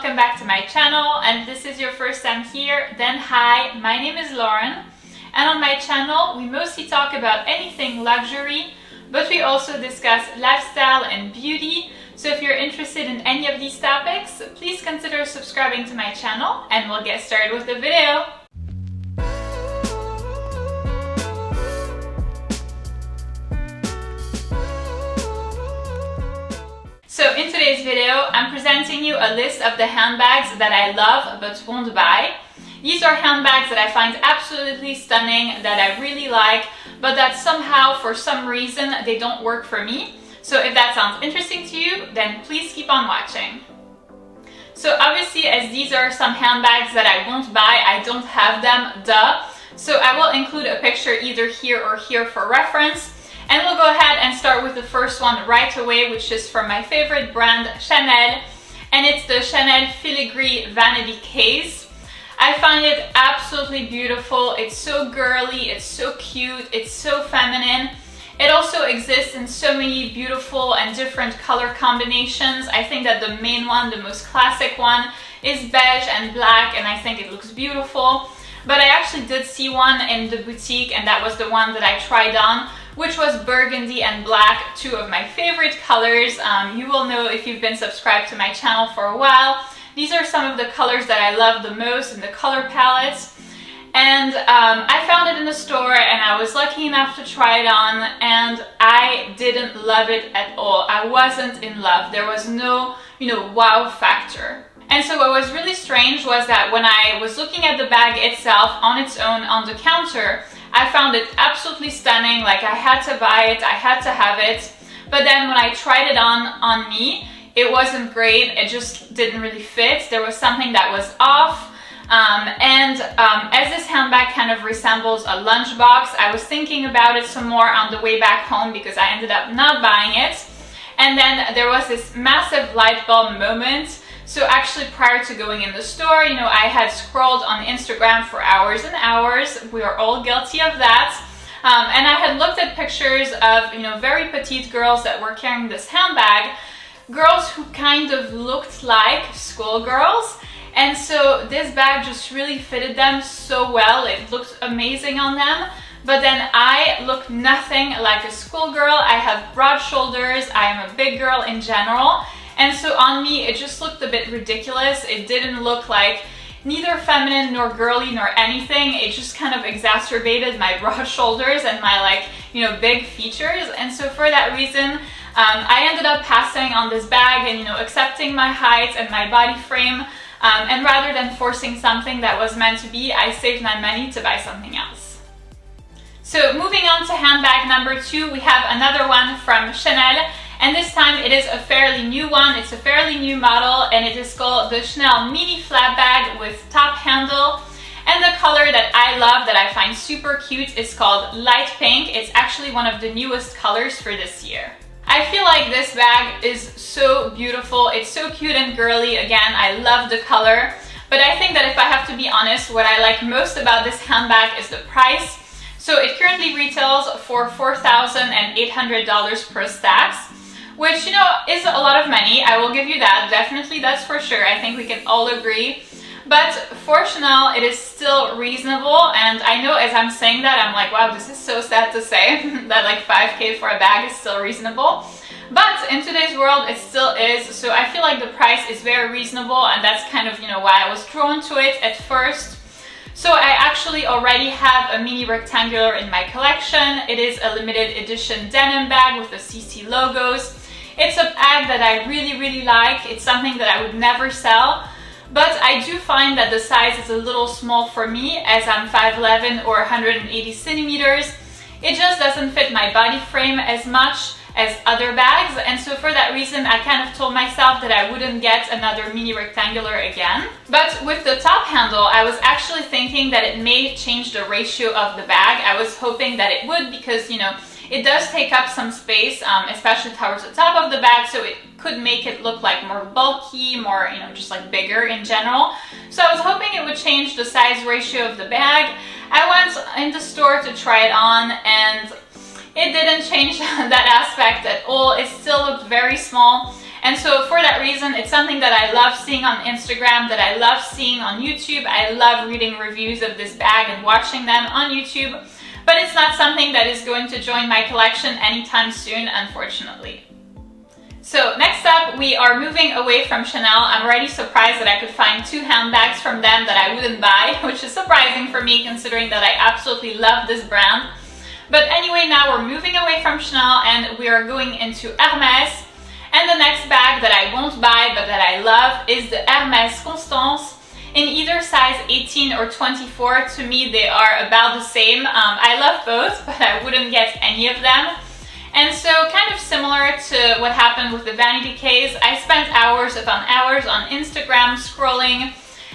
welcome back to my channel. And if this is your first time here, then hi, my name is Lauren. And on my channel, we mostly talk about anything luxury, but we also discuss lifestyle and beauty. So if you're interested in any of these topics, please consider subscribing to my channel and we'll get started with the video. So in today's video, I'm presenting you a list of the handbags that I love but won't buy. These are handbags that I find absolutely stunning, that I really like, but that somehow, for some reason, they don't work for me. So if that sounds interesting to you, then please keep on watching. So obviously, as these are some handbags that I won't buy, I don't have them, duh. So I will include a picture either here or here for reference. And we'll go ahead and start with the first one right away, which is from my favorite brand, Chanel. And it's the Chanel filigree vanity case. I find it absolutely beautiful. It's so girly, it's so cute, it's so feminine. It also exists in so many beautiful and different color combinations. I think that the main one, the most classic one, is beige and black, and I think it looks beautiful. But I actually did see one in the boutique, and that was the one that I tried on, which was burgundy and black, two of my favorite colors. You will know if you've been subscribed to my channel for a while. These are some of the colors that I love the most in the color palettes. And I found it in the store and I was lucky enough to try it on, and I didn't love it at all. I wasn't in love. There was no, wow factor. And so what was really strange was that when I was looking at the bag itself on its own on the counter, I found it absolutely stunning. Like, I had to buy it, I had to have it. But then when I tried it on me, it wasn't great. It just didn't really fit. There was something that was off. As this handbag kind of resembles a lunchbox, I was thinking about it some more on the way back home because I ended up not buying it. And then there was this massive light bulb moment. So actually, prior to going in the store, I had scrolled on Instagram for hours and hours. We are all guilty of that. And I had looked at pictures of, very petite girls that were carrying this handbag, girls who kind of looked like schoolgirls. And so this bag just really fitted them so well. It looked amazing on them. But then I look nothing like a schoolgirl. I have broad shoulders. I am a big girl in general. And so on me, it just looked a bit ridiculous. It didn't look like neither feminine nor girly nor anything. It just kind of exacerbated my broad shoulders and my big features. And so for that reason, I ended up passing on this bag and, accepting my height and my body frame. And rather than forcing something that was meant to be, I saved my money to buy something else. So moving on to handbag number 2, we have another one from Chanel. And this time it is a fairly new one. It's a fairly new model, and it is called the chanelminiflapbag with top handle. And the color that I love, that I find super cute, is called light pink. It's actually one of the newest colors for this year. I feel like this bag is so beautiful. It's so cute and girly. Again, I love the color. But I think that if I have to be honest, what I like most about this handbag is the price. So it currently retails for $4,800 per Stacks, which, is a lot of money. I will give you that. Definitely, that's for sure. I think we can all agree. But for Chanel, it is still reasonable. And I know as I'm saying that, I'm like, wow, this is so sad to say that like $5K for a bag is still reasonable. But in today's world, it still is. So I feel like the price is very reasonable. And that's kind of, why I was drawn to it at first. So I actually already have a mini rectangular in my collection. It is a limited edition denim bag with the CC logos. It's a bag that I really, really like. It's something that I would never sell. But I do find that the size is a little small for me, as I'm 5'11" or 180 centimeters. It just doesn't fit my body frame as much as other bags. And so for that reason, I kind of told myself that I wouldn't get another mini rectangular again. But with the top handle, I was actually thinking that it may change the ratio of the bag. I was hoping that it would because, it does take up some space, especially towards the top of the bag, so it could make it look like more bulky, more, just like bigger in general. So I was hoping it would change the size ratio of the bag. I went in the store to try it on, and it didn't change that aspect at all. It still looked very small. And so for that reason, it's something that I love seeing on Instagram, that I love seeing on YouTube. I love reading reviews of this bag and watching them on YouTube, but it's not something that is going to join my collection anytime soon, unfortunately. So next up, we are moving away from Chanel. I'm already surprised that I could find 2 handbags from them that I wouldn't buy, which is surprising for me considering that I absolutely love this brand. But anyway, now we're moving away from Chanel and we are going into Hermes. And the next bag that I won't buy but that I love is the Hermes Constance. In either size 18 or 24, to me they are about the same. I love both, but I wouldn't get any of them. And so kind of similar to what happened with the vanity case, I spent hours upon hours on Instagram scrolling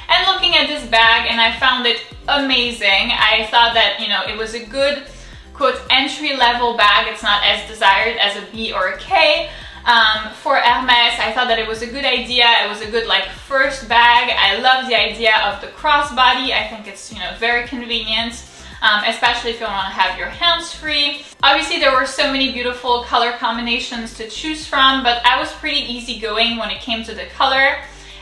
and looking at this bag, and I found it amazing. I thought that, you know, it was a good, quote, entry-level bag. It's not as desired as a B or a K. For Hermes, I thought that it was a good idea. It was a good, like, first bag. I love the idea of the crossbody. I think it's, you know, very convenient. Especially if you want to have your hands free. Obviously there were so many beautiful color combinations to choose from, but I was pretty easygoing when it came to the color.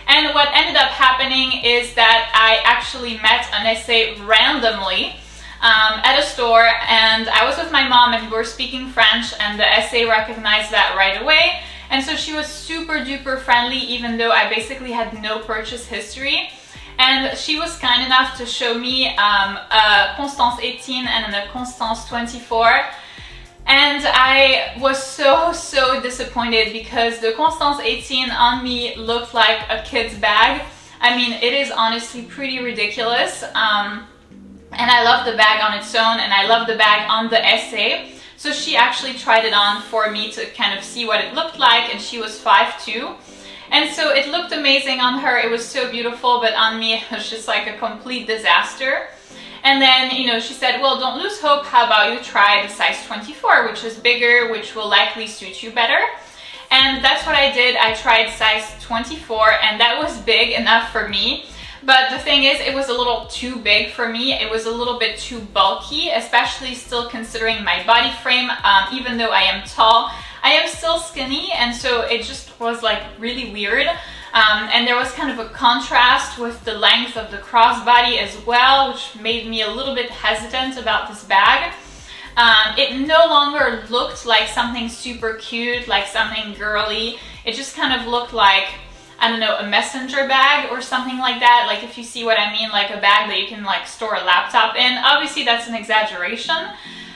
And what ended up happening is that I actually met an essay randomly at a store, and I was with my mom and we were speaking French, and the essay recognized that right away. And so she was super duper friendly, even though I basically had no purchase history. And she was kind enough to show me a Constance 18 and a Constance 24. And I was so disappointed because the Constance 18 on me looked like a kid's bag. I mean, it is honestly pretty ridiculous. And I love the bag on its own, and I love the bag on the essay. So she actually tried it on for me to kind of see what it looked like, and she was 5'2". And so it looked amazing on her, it was so beautiful, but on me it was just like a complete disaster. And then, you know, she said, well, don't lose hope, how about you try the size 24, which is bigger, which will likely suit you better. And that's what I did. I tried size 24, and that was big enough for me. But the thing is, it was a little too big for me. It was a little bit too bulky, especially still considering my body frame. Even though I am tall, I am still skinny, and so it just was like really weird. And there was kind of a contrast with the length of the crossbody as well, which made me a little bit hesitant about this bag. It no longer looked like something super cute, like something girly. It just kind of looked like, I don't know, a messenger bag or something like that. Like, if you see what I mean, like a bag that you can like store a laptop in. Obviously that's an exaggeration,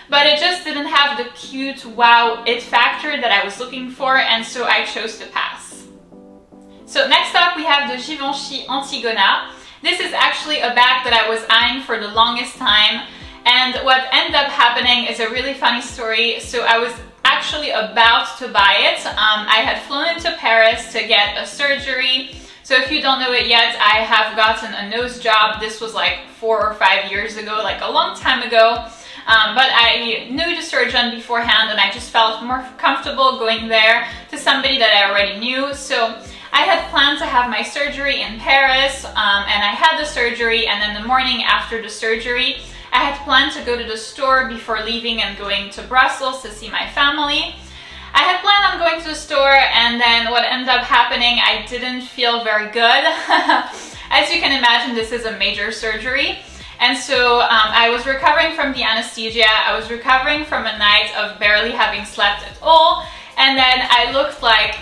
but it just didn't have the cute wow it factor that I was looking for, and so I chose to pass. So next up we have the Givenchy Antigona. This is actually a bag that I was eyeing for the longest time, and what ended up happening is a really funny story. So I was actually about to buy it. I had flown into Paris to get a surgery. So if you don't know it yet, I have gotten a nose job. This was like 4 or 5 years ago, like a long time ago. But I knew the surgeon beforehand, and I just felt more comfortable going there to somebody that I already knew. So I had planned to have my surgery in Paris, and I had the surgery, and then the morning after the surgery, I had planned to go to the store before leaving and going to Brussels to see my family. I had planned on going to the store, and then what ended up happening, I didn't feel very good. As you can imagine, this is a major surgery. And so I was recovering from the anesthesia, I was recovering from a night of barely having slept at all, and then I looked like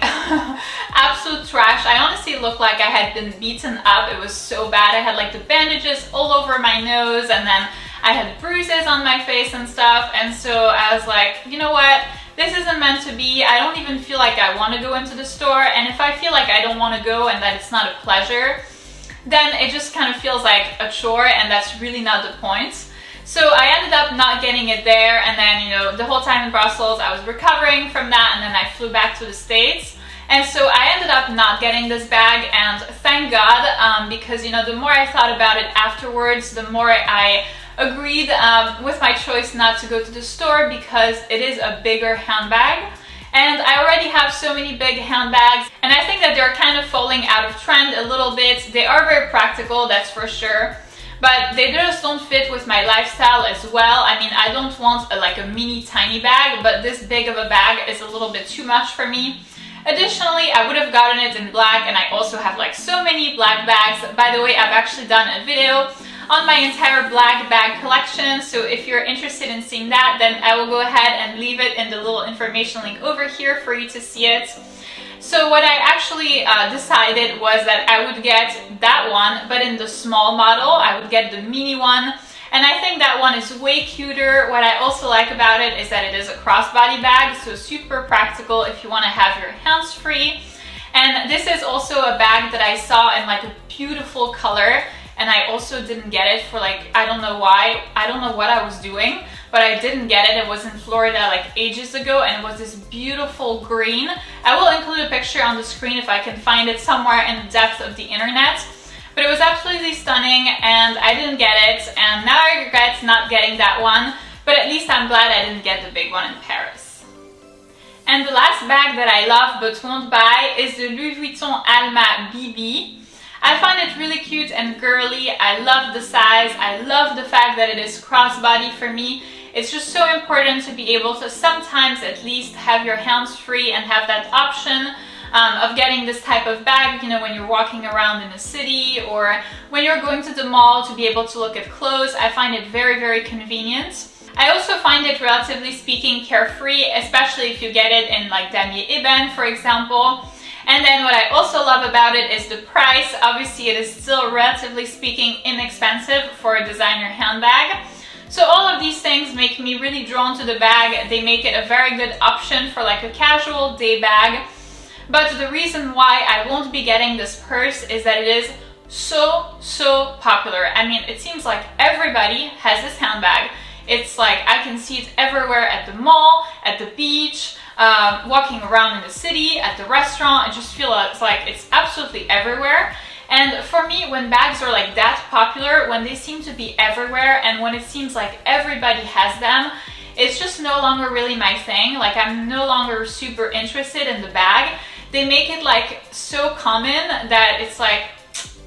absolute trash. I honestly looked like I had been beaten up. It was so bad. I had like the bandages all over my nose, and then I had bruises on my face and stuff, and so I was like, you know what? This isn't meant to be. I don't even feel like I want to go into the store, and if I feel like I don't want to go and that it's not a pleasure, then it just kind of feels like a chore, and that's really not the point. So I ended up not getting it there, and then, you know, the whole time in Brussels I was recovering from that, and then I flew back to the States. And so I ended up not getting this bag, and thank God, because, you know, the more I thought about it afterwards, the more I agreed with my choice not to go to the store, because it is a bigger handbag. And I already have so many big handbags, and I think that they're kind of falling out of trend a little bit. They are very practical, that's for sure, but they just don't fit with my lifestyle as well. I mean, I don't want like a mini tiny bag, but this big of a bag is a little bit too much for me. Additionally, I would have gotten it in black, and I also have like so many black bags. By the way, I've actually done a video on my entire black bag collection, so if you're interested in seeing that, then I will go ahead and leave it in the little information link over here for you to see it. So what I actually decided was that I would get that one, but in the small model. I would get the mini one, and I think that one is way cuter. What I also like about it is that it is a crossbody bag, so super practical if you want to have your hands free. And this is also a bag that I saw in like a beautiful color, and I also didn't get it for like, I don't know why, I don't know what I was doing, but I didn't get it. It was in Florida like ages ago, and it was this beautiful green. I will include a picture on the screen if I can find it somewhere in the depths of the internet. But it was absolutely stunning, and I didn't get it, and now I regret not getting that one, but at least I'm glad I didn't get the big one in Paris. And the last bag that I love but won't buy is the Louis Vuitton Alma BB. I find it really cute and girly. I love the size. I love the fact that it is crossbody for me. It's just so important to be able to sometimes at least have your hands free and have that option of getting this type of bag, you know, when you're walking around in a city or when you're going to the mall to be able to look at clothes. I find it very, very convenient. I also find it, relatively speaking, carefree, especially if you get it in like Damier Ebene, for example. And then what I also love about it is the price. Obviously, it is still, relatively speaking, inexpensive for a designer handbag. So all of these things make me really drawn to the bag. They make it a very good option for like a casual day bag. But the reason why I won't be getting this purse is that it is so popular. I mean, it seems like everybody has this handbag. It's like I can see it everywhere, at the mall, at the beach, walking around in the city, at the restaurant. I just feel like it's absolutely everywhere. And for me, when bags are like that popular, when they seem to be everywhere, and when it seems like everybody has them, it's just no longer really my thing. Like, I'm no longer super interested in the bag. They make it like so common that it's like,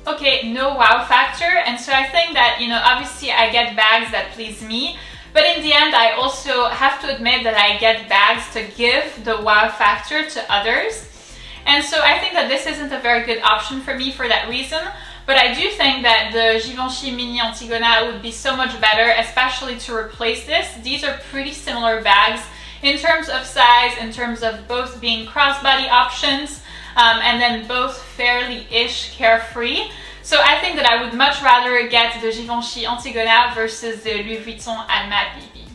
okay, no wow factor. And so I think that, you know, obviously I get bags that please me, but in the end I also have to admit that I get bags to give the wow factor to others. And so I think that this isn't a very good option for me for that reason. But I do think that the Givenchy Mini Antigona would be so much better, especially to replace this. These are pretty similar bags in terms of size, in terms of both being crossbody options, and then both fairly-ish carefree. So I think that I would much rather get the Givenchy Antigona versus the Louis Vuitton Alma BB.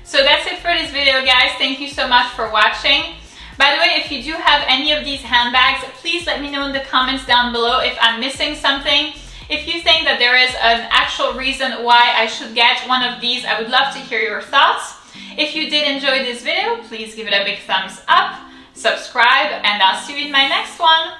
So that's it for this video, guys. Thank you so much for watching. By the way, if you do have any of these handbags, please let me know in the comments down below if I'm missing something. If you think that there is an actual reason why I should get one of these, I would love to hear your thoughts. If you did enjoy this video, please give it a big thumbs up, subscribe, and I'll see you in my next one.